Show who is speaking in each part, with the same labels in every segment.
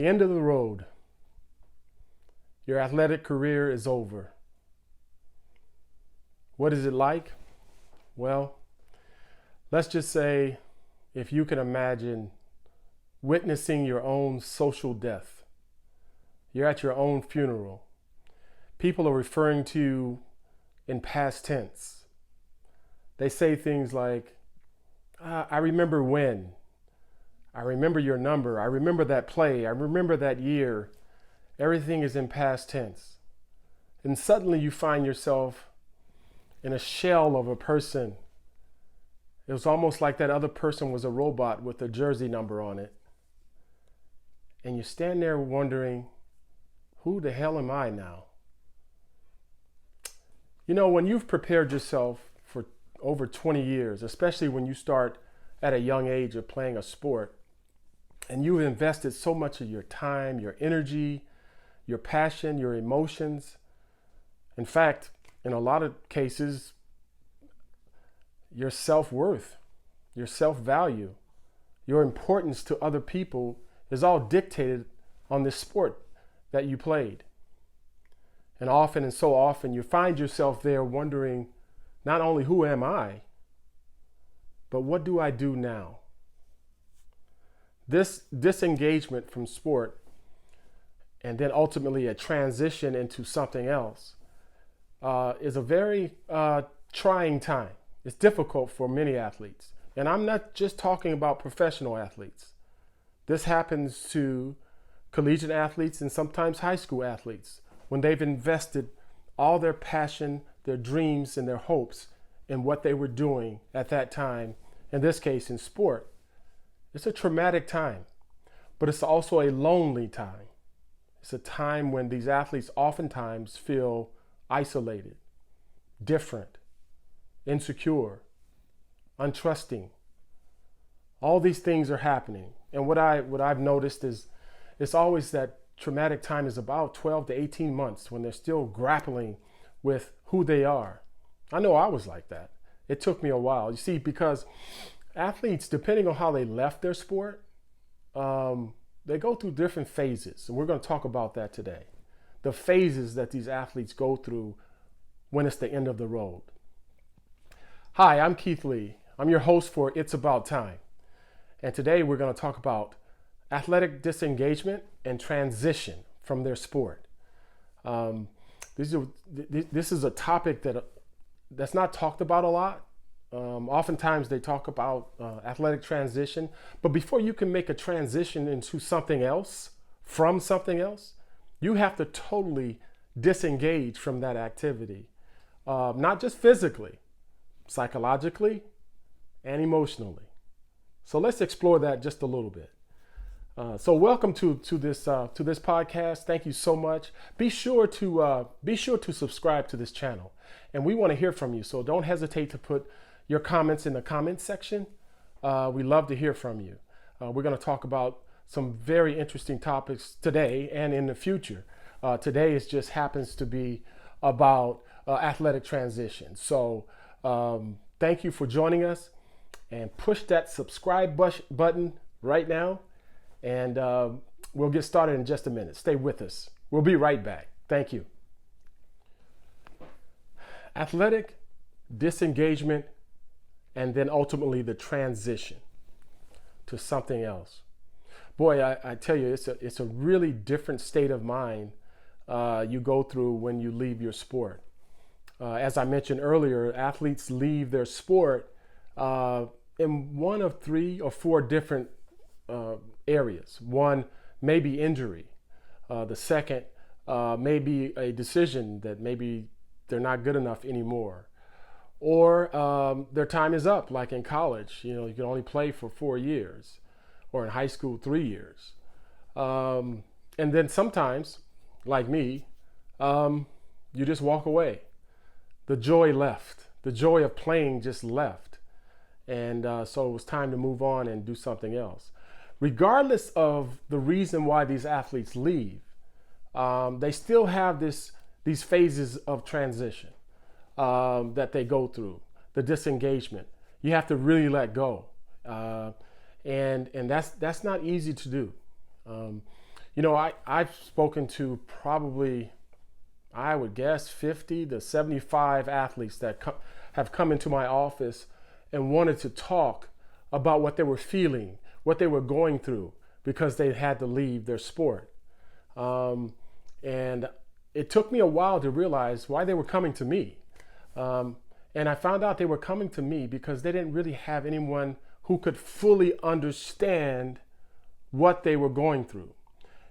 Speaker 1: the end of the road. Your athletic career is over. What is it like? Well, let's just say if you can imagine witnessing your own social death. You're at your own funeral. People are referring to you in past tense. They say things like, I remember when. I remember your number. I remember that play. I remember that year. Everything is in past tense. And suddenly you find yourself in a shell of a person. It was almost like that other person was a robot with a jersey number on it. And you stand there wondering, who the hell am I now? You know, when you've prepared yourself for over 20 years, especially when you start at a young age of playing a sport, and you've invested so much of your time, your energy, your passion, your emotions. In fact, in a lot of cases, your self-worth, your self-value, your importance to other people is all dictated on this sport that you played. And often and so often you find yourself there wondering, not only who am I, but what do I do now? This disengagement from sport and then ultimately a transition into something else is a very trying time. It's difficult for many athletes. And I'm not just talking about professional athletes. This happens to collegiate athletes and sometimes high school athletes when they've invested all their passion, their dreams, and their hopes in what they were doing at that time, in this case in sport. It's a traumatic time, but it's also a lonely time. It's a time when these athletes oftentimes feel isolated, different, insecure, untrusting. All these things are happening. And what I've noticed is it's always that traumatic time is about 12 to 18 months when they're still grappling with who they are. I know I was like that. It took me a while. You see, because athletes, depending on how they left their sport, they go through different phases. And we're going to talk about that today. The phases that these athletes go through when it's the end of the road. Hi, I'm Keith Lee. I'm your host for It's About Time. And today we're going to talk about athletic disengagement and transition from their sport. This is a topic that's not talked about a lot. Oftentimes they talk about athletic transition, but before you can make a transition into something else, from something else, you have to totally disengage from that activity. Not just physically, psychologically, and emotionally. So let's explore that just a little bit. So welcome to this podcast. Thank you so much. Be sure to subscribe to this channel, and we want to hear from you. So don't hesitate to put your comments in the comments section. We love to hear from you. We're going to talk about some very interesting topics today and in the future. Today just happens to be about athletic transition. So thank you for joining us, and push that subscribe button right now. And we'll get started in just a minute. Stay with us. We'll be right back. Thank you. Athletic disengagement, and then ultimately the transition to something else. Boy, I tell you, it's a really different state of mind you go through when you leave your sport. As I mentioned earlier, athletes leave their sport in one of 3 or 4 different areas. One may be injury. The second may be a decision that maybe they're not good enough anymore. Or their time is up, like in college. You know, you can only play for 4 years, or in high school, 3 years. And then sometimes, like me, you just walk away. The joy left. The joy of playing just left. And so it was time to move on and do something else. Regardless of the reason why these athletes leave, they still have these phases of transition that they go through. The disengagement. You have to really let go. And that's not easy to do. I've spoken to probably, I would guess, 50 to 75 athletes that have come into my office and wanted to talk about what they were feeling, what they were going through because they had to leave their sport. And it took me a while to realize why they were coming to me. And I found out they were coming to me because they didn't really have anyone who could fully understand what they were going through.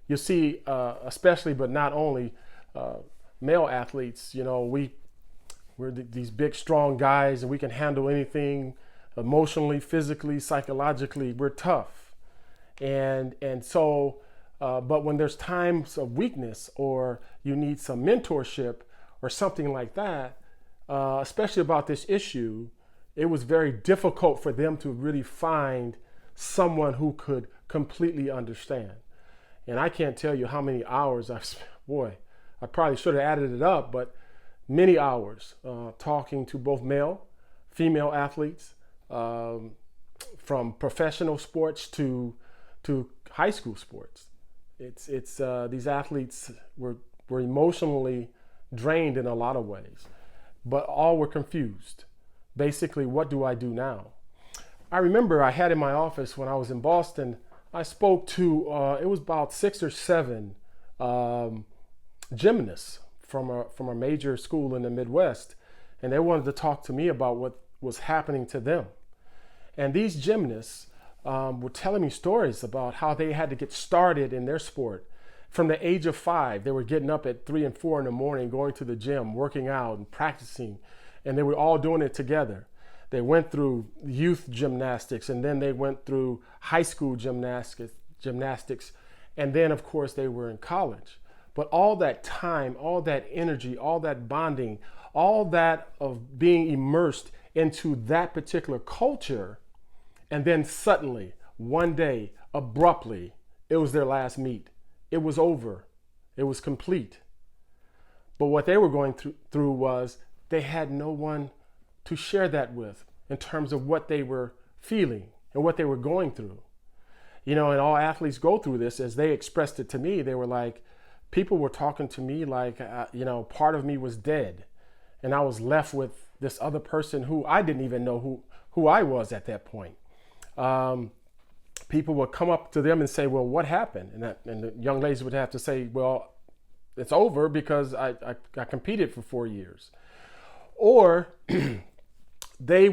Speaker 1: You see, especially, but not only, male athletes, we're these big, strong guys and we can handle anything emotionally, physically, psychologically. We're tough. And so, but when there's times of weakness or you need some mentorship or something like that, especially about this issue, it was very difficult for them to really find someone who could completely understand. And I can't tell you how many hours I've spent. Boy, I probably should have added it up, but many hours talking to both male, female athletes, from professional sports to high school sports. It's these athletes were emotionally drained in a lot of ways, but all were confused. Basically, what do I do now? I remember I had in my office when I was in Boston, I spoke to, it was about 6 or 7 gymnasts from a major school in the Midwest, and they wanted to talk to me about what was happening to them. And these gymnasts were telling me stories about how they had to get started in their sport. From the age of 5, they were getting up at 3 and 4 in the morning, going to the gym, working out and practicing, and they were all doing it together. They went through youth gymnastics, and then they went through high school gymnastics, and then of course they were in college. But all that time, all that energy, all that bonding, all that of being immersed into that particular culture, and then suddenly, one day, abruptly, it was their last meet. It was over. It was complete. But what they were going through was they had no one to share that with in terms of what they were feeling and what they were going through. And all athletes go through this. As they expressed it to me, they were like, people were talking to me like, part of me was dead. And I was left with this other person who I didn't even know who I was at that point. People would come up to them and say, well, what happened? And the young ladies would have to say, well, it's over because I competed for 4 years. Or they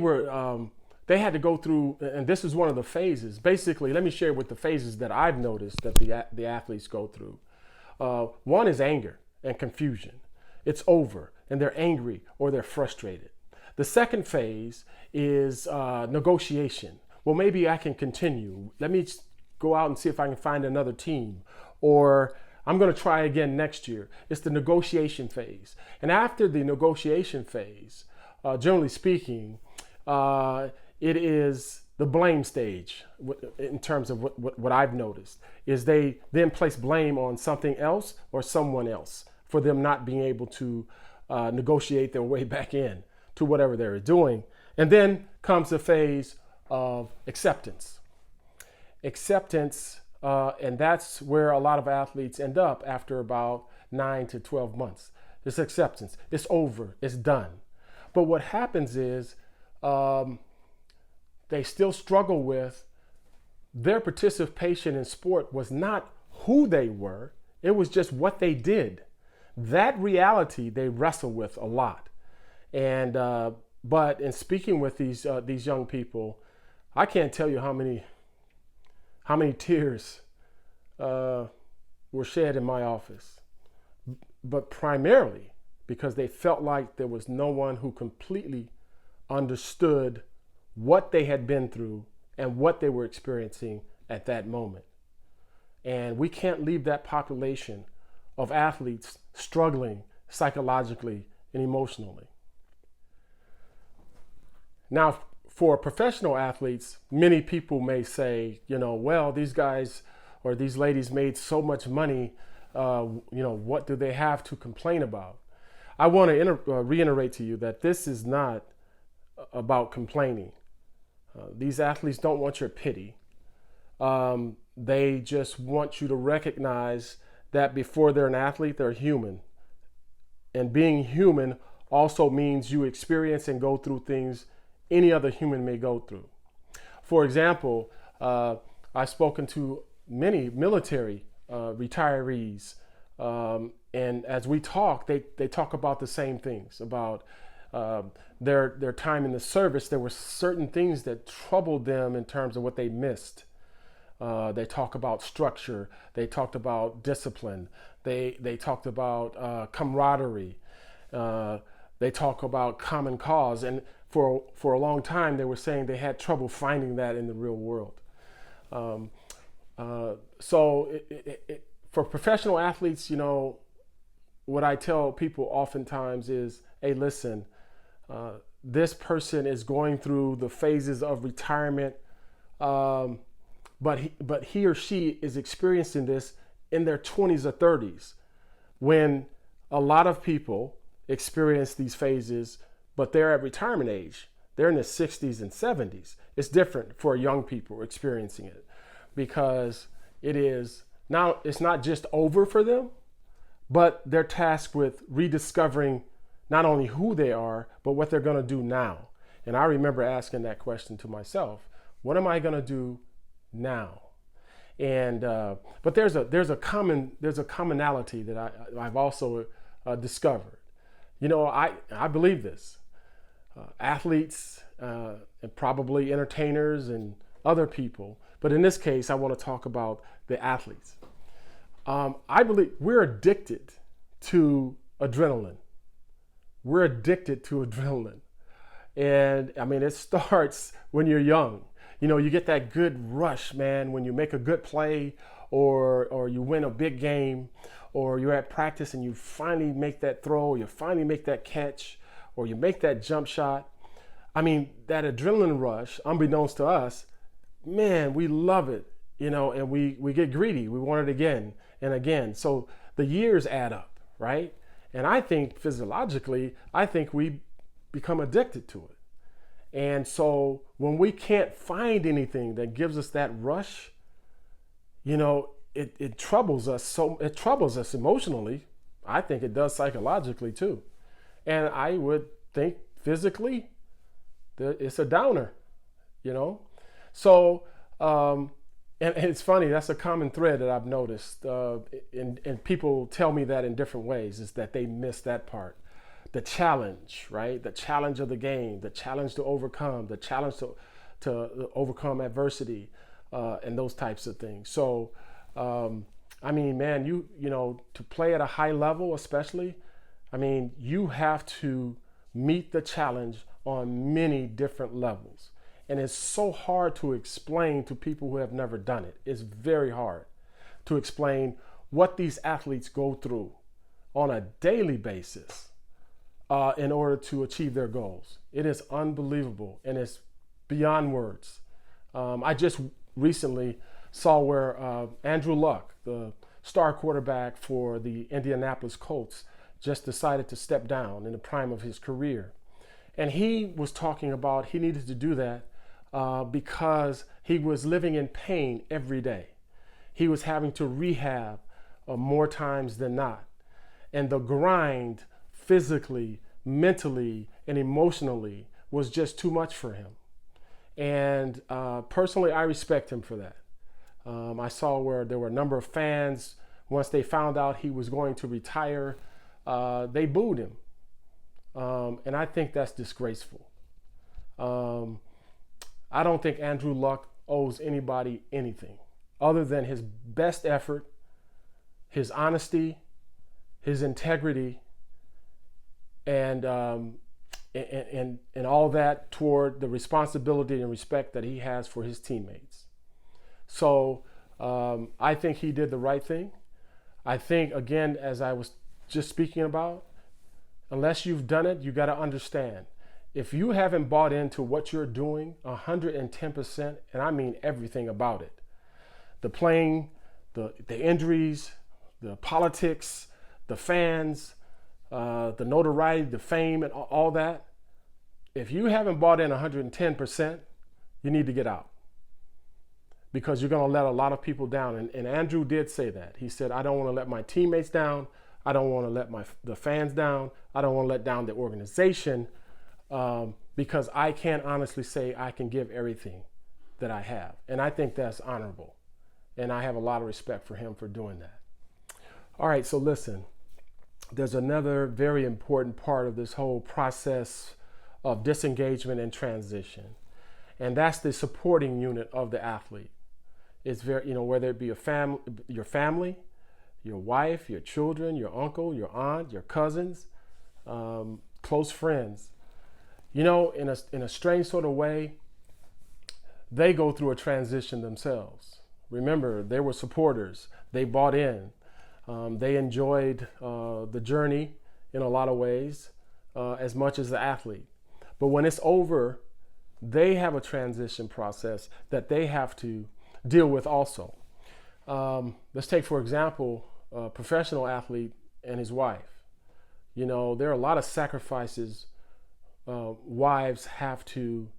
Speaker 1: had to go through, and this is one of the phases. Basically, let me share with the phases that I've noticed that the athletes go through. One is anger and confusion. It's over, and they're angry or they're frustrated. The second phase is negotiation. Well, maybe I can continue. Let me go out and see if I can find another team, or I'm going to try again next year. It's the negotiation phase. And after the negotiation phase, generally speaking, it is the blame stage in terms of what I've noticed, is they then place blame on something else or someone else for them not being able to negotiate their way back in to whatever they're doing. And then comes the phase of acceptance. And that's where a lot of athletes end up after about 9 to 12 months. This acceptance, it's over, it's done. But what happens is they still struggle with their participation in sport was not who they were, it was just what they did. That reality they wrestle with a lot. And but in speaking with these young people, I can't tell you how many tears were shed in my office, but primarily because they felt like there was no one who completely understood what they had been through and what they were experiencing at that moment. And we can't leave that population of athletes struggling psychologically and emotionally. Now, for professional athletes, many people may say, well, these guys or these ladies made so much money, what do they have to complain about? I want to reiterate to you that this is not about complaining. These athletes don't want your pity. They just want you to recognize that before they're an athlete, they're human. And being human also means you experience and go through things any other human may go through. For example, I've spoken to many military retirees, and as we talk, they talk about the same things about their time in the service. There were certain things that troubled them in terms of what they missed. They talk about structure. They talked about discipline. They talked about camaraderie. They talk about common cause. And for a long time, they were saying they had trouble finding that in the real world. For professional athletes, what I tell people oftentimes is, hey, listen, this person is going through the phases of retirement, but he or she is experiencing this in their 20s or 30s, when a lot of people experience these phases, but they're at retirement age. They're in the 60s and 70s. It's different for young people experiencing it, because it's not just over for them, but they're tasked with rediscovering not only who they are, but what they're going to do now. And I remember asking that question to myself: what am I going to do now? And but there's a commonality that I've also discovered. I believe this. Athletes and probably entertainers and other people, but in this case, I want to talk about the athletes. I believe we're addicted to adrenaline. We're addicted to adrenaline. And I mean, it starts when you're young. You get that good rush, man, when you make a good play, or you win a big game, or you're at practice and you finally make that throw, or you finally make that catch, or you make that jump shot. I mean, that adrenaline rush, unbeknownst to us, man, we love it, and we get greedy. We want it again and again. So the years add up, right? And I think physiologically, we become addicted to it. And so when we can't find anything that gives us that rush, it troubles us. So it troubles us emotionally. I think it does psychologically too. And I would think physically that it's a downer, So, and it's funny, that's a common thread that I've noticed. And people tell me that in different ways, is that they miss that part. The challenge, right? The challenge of the game, the challenge to overcome, the challenge to overcome adversity, and those types of things. So, I mean, man, to play at a high level, especially, I mean, you have to meet the challenge on many different levels. And it's so hard to explain to people who have never done it. It's very hard to explain what these athletes go through on a daily basis in order to achieve their goals. It is unbelievable, and it's beyond words. I just recently saw where Andrew Luck, the star quarterback for the Indianapolis Colts, just decided to step down in the prime of his career. And he was talking about he needed to do that because he was living in pain every day. He was having to rehab more times than not. And the grind physically, mentally, and emotionally was just too much for him. And personally, I respect him for that. I saw where there were a number of fans, once they found out he was going to retire, they booed him. And I think that's disgraceful. I don't think Andrew Luck owes anybody anything other than his best effort, his honesty, his integrity, and all that toward the responsibility and respect that he has for his teammates. So I think he did the right thing. I think, again, as I was just speaking about, unless you've done it, you got to understand. If you haven't bought into what you're doing 110%, and I mean everything about it, the playing, the injuries, the politics, the fans, the notoriety, the fame, and all that, if you haven't bought in 110%, you need to get out. because you're going to let a lot of people down. And Andrew did say that. He said, I don't want to let my teammates down. I don't want to let the fans down. I don't want to let down the organization, because I can't honestly say I can give everything that I have. And I think that's honorable. And I have a lot of respect for him for doing that. All right, so listen, there's another very important part of this whole process of disengagement and transition. And that's the supporting unit of the athlete. It's very, whether it be your family, your wife, your children, your uncle, your aunt, your cousins, close friends. In a strange sort of way, they go through a transition themselves. Remember, they were supporters. They bought in. They enjoyed the journey in a lot of ways, as much as the athlete. But when it's over, they have a transition process that they have to deal with also. Let's take, for example, a professional athlete and his wife. There are a lot of sacrifices wives have to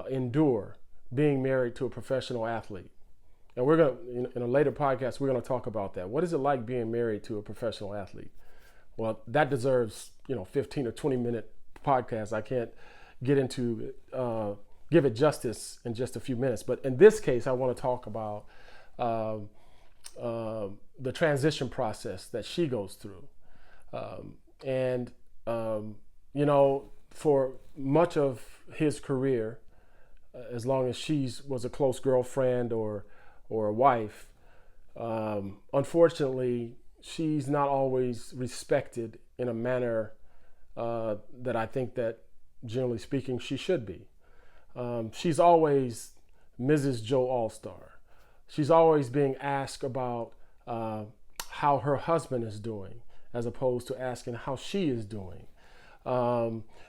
Speaker 1: endure being married to a professional athlete. And we're going to, in a later podcast, we're going to talk about that. What is it like being married to a professional athlete? Well, that deserves, 15 or 20 minute podcast. I can't get into, give it justice in just a few minutes. But in this case, I want to talk about the transition process that she goes through. For much of his career, as long as she was a close girlfriend or a wife, unfortunately, she's not always respected in a manner that I think that, generally speaking, she should be. She's always Mrs. Joe All-Star. She's always being asked about how her husband is doing, as opposed to asking how she is doing.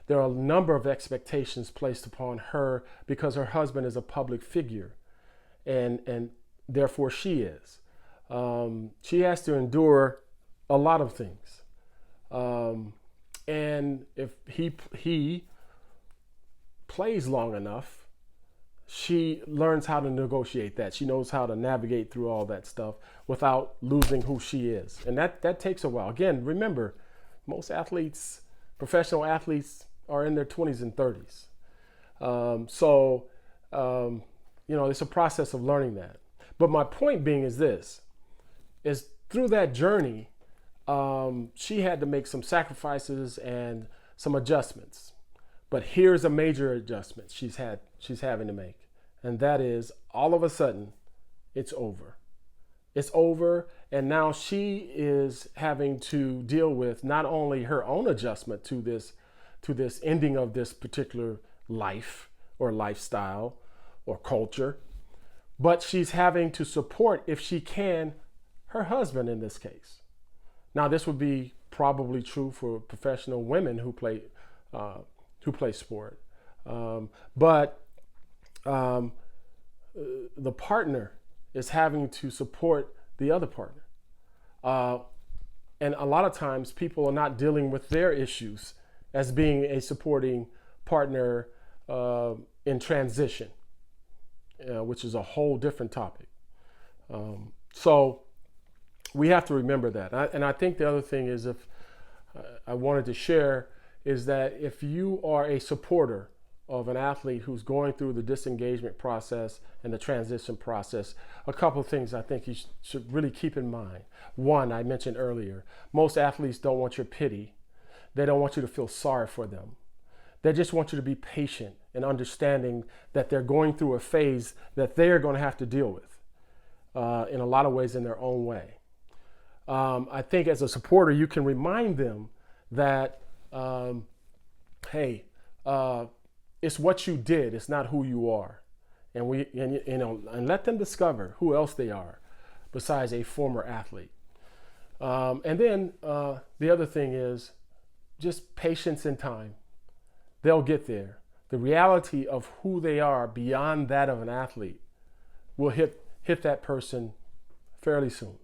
Speaker 1: There are a number of expectations placed upon her because her husband is a public figure, and therefore she is. She has to endure a lot of things. And if he plays long enough, she learns how to negotiate that. She knows how to navigate through all that stuff without losing who she is. And that takes a while. Again, remember, most athletes, professional athletes, are in their 20s and 30s. It's a process of learning that. But my point being is this, is through that journey, she had to make some sacrifices and some adjustments. But here's a major adjustment she's having to make. And that is, all of a sudden, it's over. It's over, and now she is having to deal with not only her own adjustment to this ending of this particular life or lifestyle or culture, but she's having to support, if she can, her husband in this case. Now, this would be probably true for professional women who play sport, but the partner is having to support the other partner. And a lot of times people are not dealing with their issues as being a supporting partner in transition, which is a whole different topic. So we have to remember that. And I think the other thing is, if I wanted to share, is that if you are a supporter of an athlete who's going through the disengagement process and the transition process, a couple of things I think you should really keep in mind. One, I mentioned earlier, most athletes don't want your pity. They don't want you to feel sorry for them. They just want you to be patient and understanding that they're going through a phase that they're going to have to deal with in a lot of ways in their own way. I think as a supporter, you can remind them that, it's what you did. It's not who you are. And let them discover who else they are besides a former athlete. And then the other thing is just patience and time. They'll get there. The reality of who they are beyond that of an athlete will hit that person fairly soon.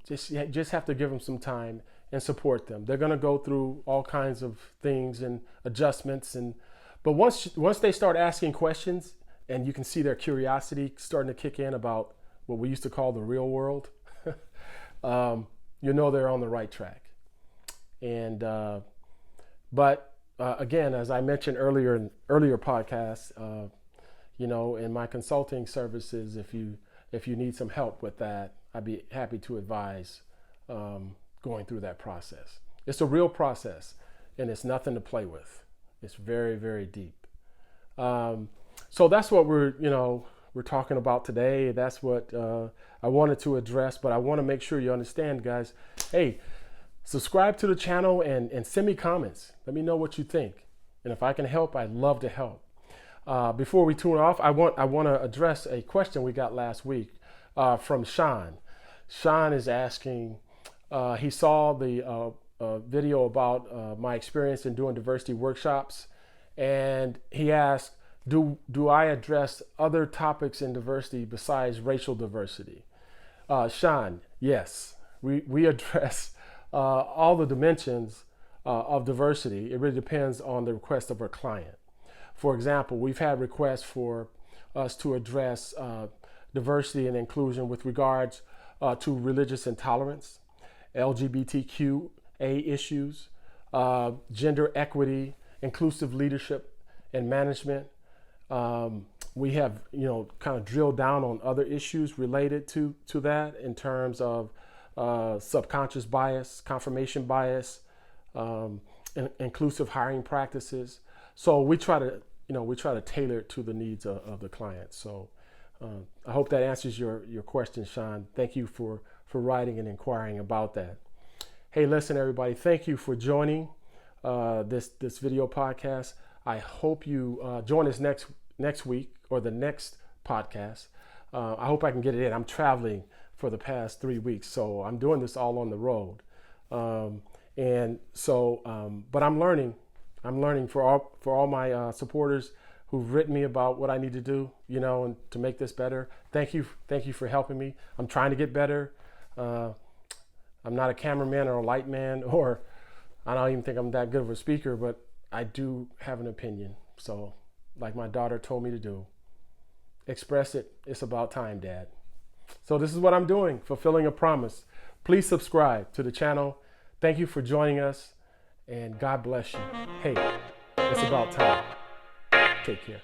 Speaker 1: Just have to give them some time and support them. They're going to go through all kinds of things and adjustments, but once they start asking questions, and you can see their curiosity starting to kick in about what we used to call the real world, you know they're on the right track. And but again, as I mentioned earlier in earlier podcasts, you know, in my consulting services, if you need some help with that, I'd be happy to advise going through that process. It's a real process, and it's nothing to play with. It's very, very deep. So that's what we're talking about today. That's what I wanted to address, but I want to make sure you understand, guys. Hey, subscribe to the channel and send me comments. Let me know what you think. And if I can help, I'd love to help. Before we tune off, I want to address a question we got last week from Sean. Sean is asking, he saw the video about my experience in doing diversity workshops, and he asked, do I address other topics in diversity besides racial diversity? Sean, yes, we address all the dimensions of diversity. It really depends on the request of our client. For example, we've had requests for us to address diversity and inclusion with regards to religious intolerance, LGBTQA issues, gender equity, inclusive leadership and management. We have, kind of drilled down on other issues related to that in terms of subconscious bias, confirmation bias, inclusive hiring practices. So we try to tailor it to the needs of the client. So I hope that answers your question, Sean. Thank you for writing and inquiring about that. Hey, listen, everybody, thank you for joining this video podcast. I hope you join us next week or the next podcast. I hope I can get it in. I'm traveling for the past 3 weeks, so I'm doing this all on the road. But I'm learning. I'm learning for all my supporters who've written me about what I need to do, and to make this better. Thank you for helping me. I'm trying to get better. I'm not a cameraman or a light man, or I don't even think I'm that good of a speaker, but I do have an opinion. So, like my daughter told me to do, express it. It's about time, Dad. So this is what I'm doing, fulfilling a promise. Please subscribe to the channel. Thank you for joining us, and God bless you. Hey, it's about time. Take care.